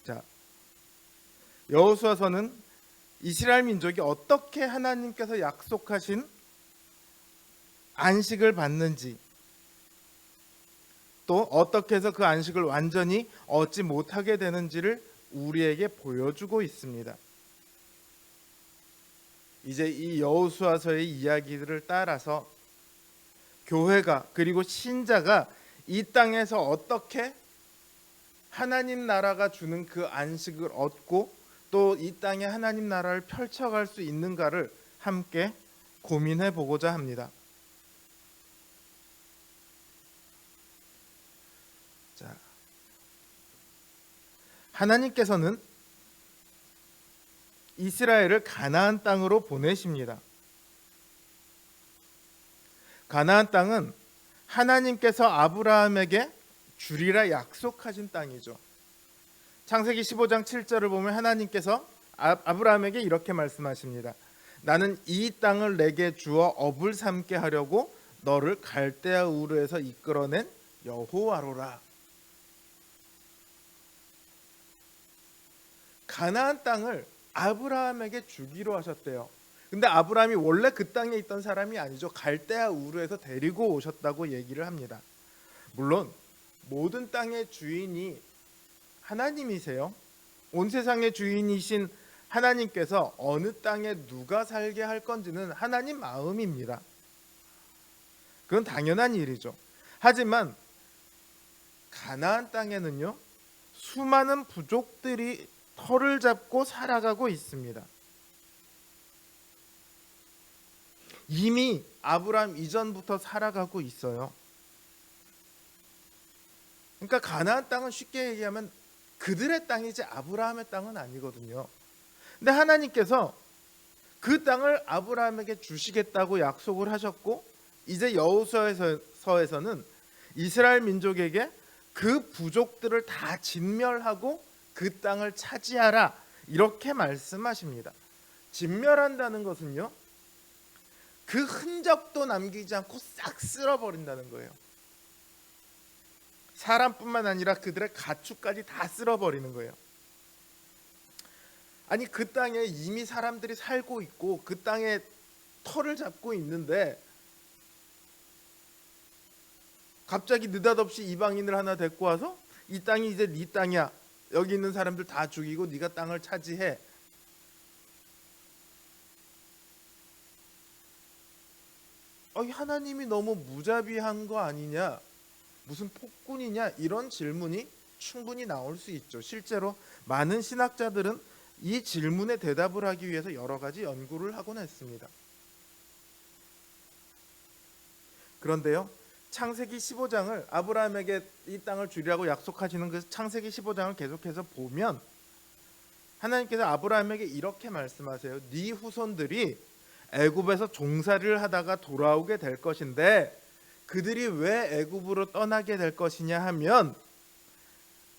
자, 여호수아서는 이스라엘 민족이 어떻게 하나님께서 약속하신 안식을 받는지, 또 어떻게 해서 그 안식을 완전히 얻지 못하게 되는지를 우리에게 보여주고 있습니다. 이제 이 여호수아서의 이야기들을 따라서 교회가, 그리고 신자가 이 땅에서 어떻게 하나님 나라가 주는 그 안식을 얻고 또 이 땅에 하나님 나라를 펼쳐갈 수 있는가를 함께 고민해 보고자 합니다. 자, 하나님께서는 이스라엘을 가나안 땅으로 보내십니다. 가나안 땅은 하나님께서 아브라함에게 주리라 약속하신 땅이죠. 창세기 15장 7절을 보면 하나님께서 아브라함에게 이렇게 말씀하십니다. 나는 이 땅을 내게 주어 업을 삼게 하려고 너를 갈대아 우르에서 이끌어낸 여호와로라. 가나안 땅을 아브라함에게 주기로 하셨대요. 근데 아브라함이 원래 그 땅에 있던 사람이 아니죠. 갈대아 우르에서 데리고 오셨다고 얘기를 합니다. 물론 모든 땅의 주인이 하나님이세요. 온 세상의 주인이신 하나님께서 어느 땅에 누가 살게 할 건지는 하나님 마음입니다. 그건 당연한 일이죠. 하지만 가나안 땅에는요, 수많은 부족들이 터를 잡고 살아가고 있습니다. 이미 아브라함 이전부터 살아가고 있어요. 그러니까 가나안 땅은 쉽게 얘기하면 그들의 땅이지 아브라함의 땅은 아니거든요. 근데 하나님께서 그 땅을 아브라함에게 주시겠다고 약속을 하셨고, 이제 여호수아서에서는 이스라엘 민족에게 그 부족들을 다 진멸하고 그 땅을 차지하라, 이렇게 말씀하십니다. 진멸한다는 것은요, 그 흔적도 남기지 않고 싹 쓸어버린다는 거예요. 사람뿐만 아니라 그들의 가축까지 다 쓸어버리는 거예요. 아니, 그 땅에 이미 사람들이 살고 있고 그 땅에 터를 잡고 있는데 갑자기 느닷없이 이방인을 하나 데리고 와서 이 땅이 이제 네 땅이야, 여기 있는 사람들 다 죽이고 네가 땅을 차지해. 하나님이 너무 무자비한 거 아니냐, 무슨 폭군이냐, 이런 질문이 충분히 나올 수 있죠. 실제로 많은 신학자들은 이 질문에 대답을 하기 위해서 여러 가지 연구를 하곤 했습니다. 그런데요, 창세기 15장을, 아브라함에게 이 땅을 주리라고 약속하시는 그 창세기 15장을 계속해서 보면 하나님께서 아브라함에게 이렇게 말씀하세요. 네 후손들이 애굽에서 종살이를 하다가 돌아오게 될 것인데 그들이 왜 애굽으로 떠나게 될 것이냐 하면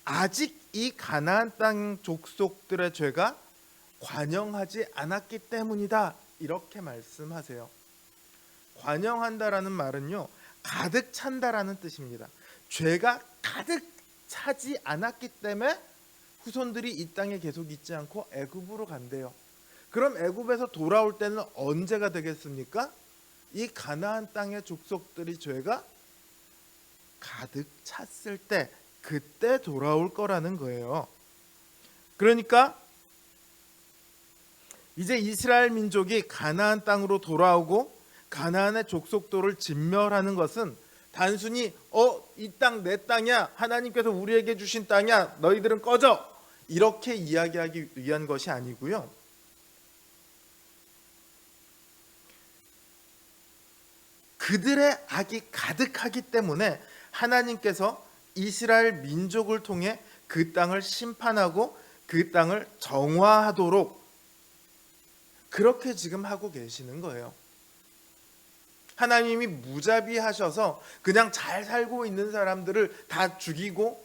아직 이 가나안 땅 족속들의 죄가 관영하지 않았기 때문이다, 이렇게 말씀하세요. 관영한다라는 말은요, 가득 찬다라는 뜻입니다. 죄가 가득 차지 않았기 때문에 후손들이 이 땅에 계속 있지 않고 애굽으로 간대요. 그럼 애굽에서 돌아올 때는 언제가 되겠습니까? 이 가나안 땅의 족속들이 죄가 가득 찼을 때, 그때 돌아올 거라는 거예요. 그러니까 이제 이스라엘 민족이 가나안 땅으로 돌아오고 가나안의 족속들을 진멸하는 것은 단순히 이 땅 내 땅이야, 하나님께서 우리에게 주신 땅이야, 너희들은 꺼져, 이렇게 이야기하기 위한 것이 아니고요. 그들의 악이 가득하기 때문에 하나님께서 이스라엘 민족을 통해 그 땅을 심판하고 그 땅을 정화하도록 그렇게 지금 하고 계시는 거예요. 하나님이 무자비하셔서 그냥 잘 살고 있는 사람들을 다 죽이고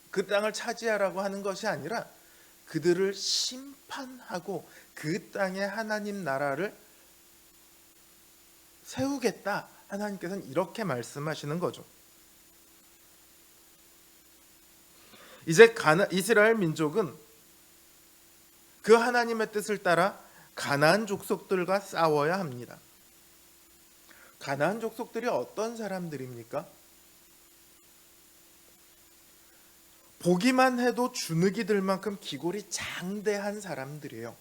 그 땅을 차지하라고 하는 것이 아니라 그들을 심판하고 그 땅에 하나님 나라를 세우겠다, 하나님께서는 이렇게 말씀하시는 거죠. 이제 이스라엘 민족은 그 하나님의 뜻을 따라 가나안 족속들과 싸워야 합니다. 가나안 족속들이 어떤 사람들입니까? 보기만 해도 주눅이 들 만큼 기골이 장대한 사람들이에요.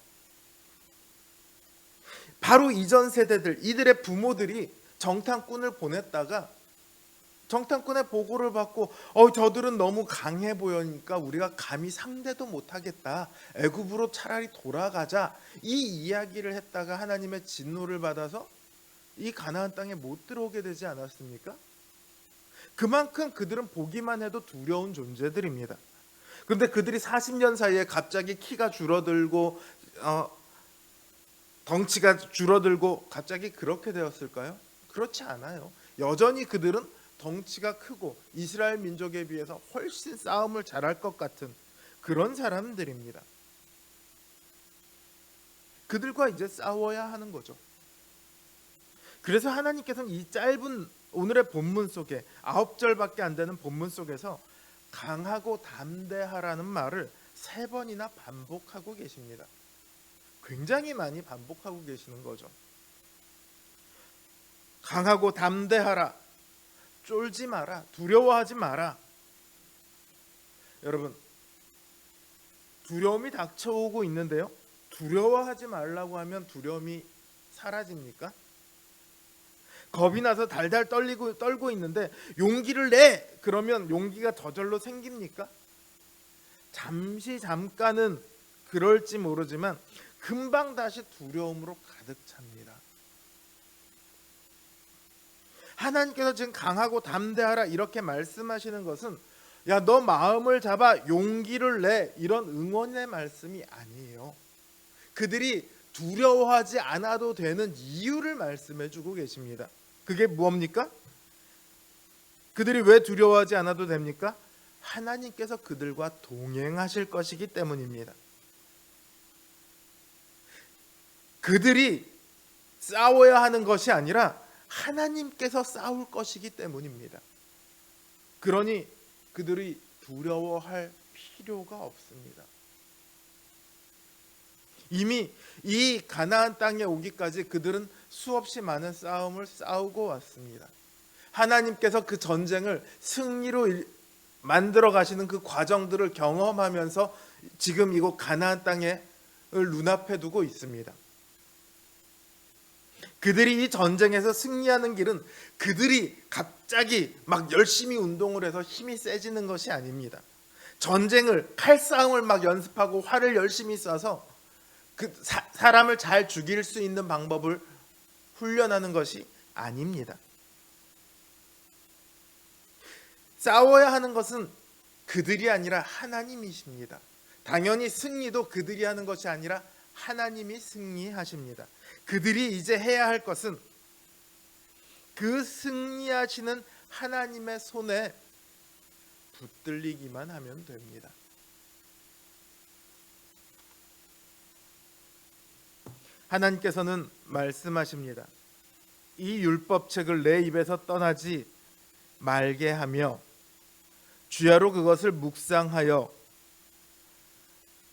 바로 이전 세대들, 이들의 부모들이 정탐꾼을 보냈다가 정탐꾼의 보고를 받고 저들은 너무 강해 보이니까 우리가 감히 상대도 못하겠다. 애굽으로 차라리 돌아가자. 이 이야기를 했다가 하나님의 진노를 받아서 이 가나안 땅에 못 들어오게 되지 않았습니까? 그만큼 그들은 보기만 해도 두려운 존재들입니다. 그런데 그들이 40년 사이에 갑자기 키가 줄어들고 덩치가 줄어들고 갑자기 그렇게 되었을까요? 그렇지 않아요. 여전히 그들은 덩치가 크고 이스라엘 민족에 비해서 훨씬 싸움을 잘할 것 같은 그런 사람들입니다. 그들과 이제 싸워야 하는 거죠. 그래서 하나님께서는 이 짧은 오늘의 본문 속에 9절밖에 안 되는 본문 속에서 강하고 담대하라는 말을 3번이나 반복하고 계십니다. 굉장히 많이 반복하고 계시는 거죠. 강하고 담대하라. 쫄지 마라. 두려워하지 마라. 여러분, 두려움이 닥쳐오고 있는데요. 두려워하지 말라고 하면 두려움이 사라집니까? 겁이 나서 달달 떨고 있는데 용기를 내! 그러면 용기가 저절로 생깁니까? 잠깐은 그럴지 모르지만 금방 다시 두려움으로 가득 찹니다. 하나님께서 지금 강하고 담대하라 이렇게 말씀하시는 것은 야, 너 마음을 잡아 용기를 내 이런 응원의 말씀이 아니에요. 그들이 두려워하지 않아도 되는 이유를 말씀해 주고 계십니다. 그게 뭡니까? 그들이 왜 두려워하지 않아도 됩니까? 하나님께서 그들과 동행하실 것이기 때문입니다. 그들이 싸워야 하는 것이 아니라 하나님께서 싸울 것이기 때문입니다. 그러니 그들이 두려워할 필요가 없습니다. 이미 이 가나안 땅에 오기까지 그들은 수없이 많은 싸움을 싸우고 왔습니다. 하나님께서 그 전쟁을 승리로 만들어 가시는 그 과정들을 경험하면서 지금 이곳 가나안 땅을 눈앞에 두고 있습니다. 그들이 이 전쟁에서 승리하는 길은 그들이 갑자기 막 열심히 운동을 해서 힘이 세지는 것이 아닙니다. 전쟁을 칼싸움을 막 연습하고 활을 열심히 쏴서 그 사람을 잘 죽일 수 있는 방법을 훈련하는 것이 아닙니다. 싸워야 하는 것은 그들이 아니라 하나님이십니다. 당연히 승리도 그들이 하는 것이 아니라 하나님이 승리하십니다. 그들이 이제 해야 할 것은 그 승리하시는 하나님의 손에 붙들리기만 하면 됩니다. 하나님께서는 말씀하십니다. 이 율법책을 내 입에서 떠나지 말게 하며 주야로 그것을 묵상하여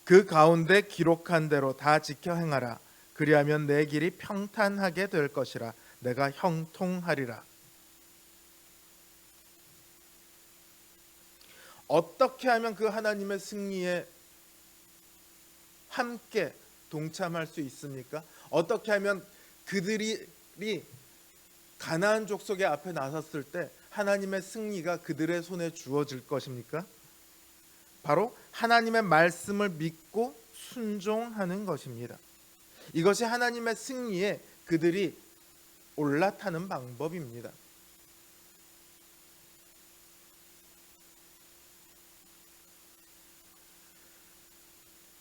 그 가운데 기록한 대로 다 지켜 행하라. 그리하면 내 길이 평탄하게 될 것이라. 내가 형통하리라. 어떻게 하면 그 하나님의 승리에 함께 동참할 수 있습니까? 어떻게 하면 그들이 가나안 족속의 앞에 나섰을 때 하나님의 승리가 그들의 손에 주어질 것입니까? 바로 하나님의 말씀을 믿고 순종하는 것입니다. 이것이 하나님의 승리에 그들이 올라타는 방법입니다.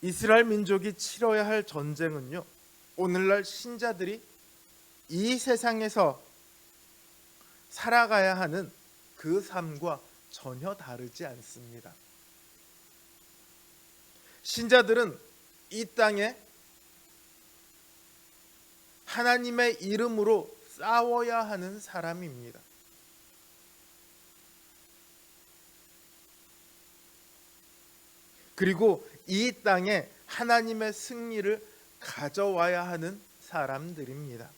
이스라엘 민족이 치러야 할 전쟁은요, 오늘날 신자들이 이 세상에서 살아가야 하는 그 삶과 전혀 다르지 않습니다. 신자들은 이 땅에 하나님의 이름으로 싸워야 하는 사람입니다. 그리고 이 땅에 하나님의 승리를 가져와야 하는 사람들입니다.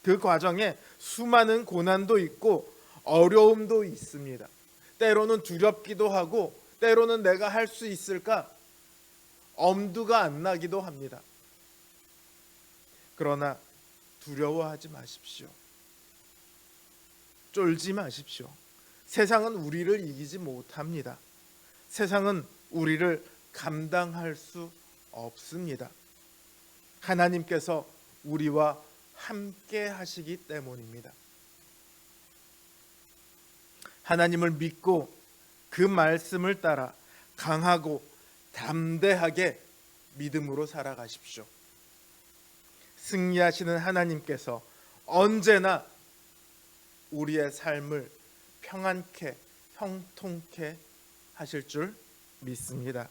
그 과정에 수많은 고난도 있고 어려움도 있습니다. 때로는 두렵기도 하고 때로는 내가 할 수 있을까 엄두가 안 나기도 합니다. 그러나 두려워하지 마십시오. 쫄지 마십시오. 세상은 우리를 이기지 못합니다. 세상은 우리를 감당할 수 없습니다. 하나님께서 우리와 함께 하시기 때문입니다. 하나님을 믿고 그 말씀을 따라 강하고 담대하게 믿음으로 살아가십시오. 승리하시는 하나님께서 언제나 우리의 삶을 평안케 형통케 하실 줄 믿습니다.